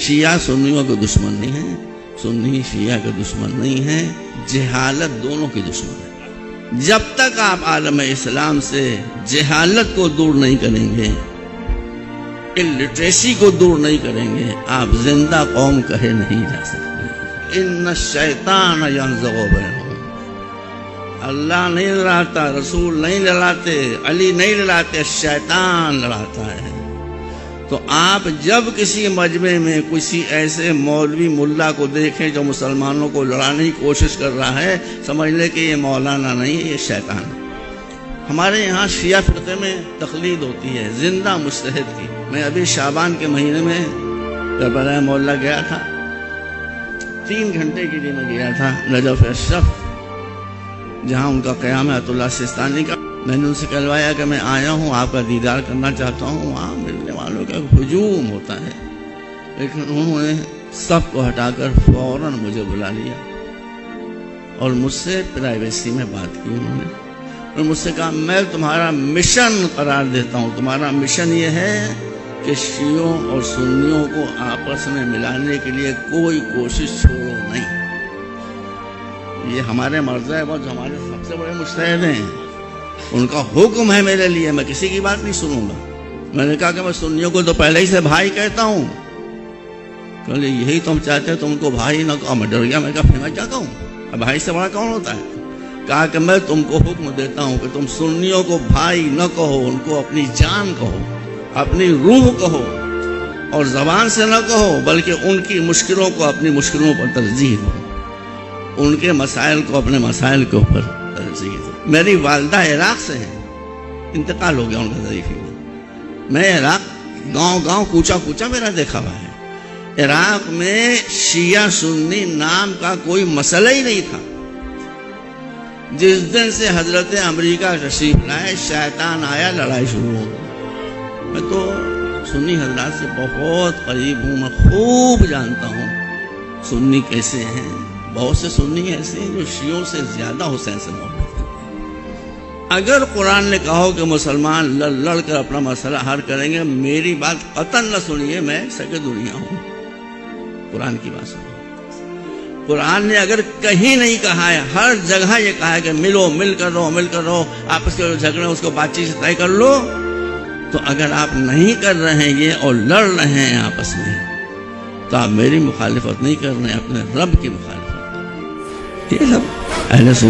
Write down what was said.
شیعہ سنیوں کے دشمن نہیں ہیں، سنی شیعہ کے دشمن نہیں ہیں، جہالت دونوں کے دشمن ہیں۔ جب تک آپ عالم اسلام سے جہالت کو دور نہیں کریں گے، الٹریسی کو دور نہیں کریں گے، آپ زندہ قوم کہے نہیں جا سکتے۔ ان الشیطان ینزغ بینہم، اللہ نہیں لڑاتا، رسول نہیں لڑاتے، علی نہیں لڑاتے، شیطان لڑاتا ہے۔ تو آپ جب کسی مجمع میں کسی ایسے مولوی ملا کو دیکھیں جو مسلمانوں کو لڑانے کی کوشش کر رہا ہے، سمجھ لیں کہ یہ مولانا نہیں ہے، یہ شیطان ہے۔ ہمارے یہاں شیعہ فرقے میں تقلید ہوتی ہے زندہ مجتہد کی۔ میں ابھی شعبان کے مہینے میں کربلا مولا گیا تھا، 3 گھنٹے کے لیے میں گیا تھا نجف اشرف، جہاں ان کا قیام ہے آیت اللہ سستانی کا۔ میں نے ان سے کہلوایا کہ میں آیا ہوں، آپ کا دیدار کرنا چاہتا ہوں۔ وہاں ملنے والوں کا ہجوم ہوتا ہے، لیکن انہوں نے سب کو ہٹا کر فوراً مجھے بلا لیا اور مجھ سے پرائیویسی میں بات کی۔ انہوں نے اور مجھ سے کہا میں تمہارا مشن قرار دیتا ہوں، تمہارا مشن یہ ہے کہ شیعوں اور سنیوں کو آپس میں ملانے کے لیے کوئی کوشش چھوڑو نہیں۔ یہ ہمارے مرزا ہے، جو ہمارے سب سے بڑے مجتہد ہیں، ان کا حکم ہے میرے لیے، میں کسی کی بات نہیں سنوں گا۔ میں نے کہا کہ میں سنیوں کو تو پہلے ہی سے بھائی کہتا ہوں، کہ یہی تم چاہتے تم کو بھائی نہ کہو۔ میں ڈر گیا، میں کہا پھر میں کیا کہوں، اب بھائی سے بڑا کون ہوتا ہے؟ کہا کہ میں تم کو حکم دیتا ہوں کہ تم سنیوں کو بھائی نہ کہو، ان کو اپنی جان کہو، اپنی روح کہو، اور زبان سے نہ کہو بلکہ ان کی مشکلوں کو اپنی مشکلوں پر ترجیح دو، ان کے مسائل کو اپنے مسائل کے اوپر ترجیح دو۔ میری والدہ عراق سے ہیں، انتقال ہو گیا ان کا ضعیفی میں۔ میں عراق گاؤں گاؤں کوچا کوچا میرا دیکھا ہوا ہے۔ عراق میں شیعہ سنی نام کا کوئی مسئلہ ہی نہیں تھا۔ جس دن سے حضرت امریکہ تشریف لائے، شیطان آیا، لڑائی شروع ہو گئی۔ میں تو سنی حضرات سے بہت قریب ہوں، میں خوب جانتا ہوں سنی کیسے ہیں۔ بہت سے سنی ایسے ہیں جو شیعوں سے زیادہ حسین سے محبت کرتے ہیں۔ اگر قرآن نے کہا ہو کہ مسلمان لڑ لڑ کر اپنا مسئلہ حل کریں گے، میری بات قطعاً نہ سنیے، میں سکے دنیا ہوں، قرآن کی بات سنیے۔ قرآن نے اگر کہیں نہیں کہا ہے، ہر جگہ یہ کہا ہے کہ ملو، مل کر رہو، مل کر رہو، آپس کے جھگڑے اس کو بات چیت سے طے کر لو۔ تو اگر آپ نہیں کر رہے ہیں یہ اور لڑ رہے ہیں آپس میں، تو آپ میری مخالفت نہیں کر رہے ہیں، اپنے رب کی مخالفت۔ یہ سب اہل سنت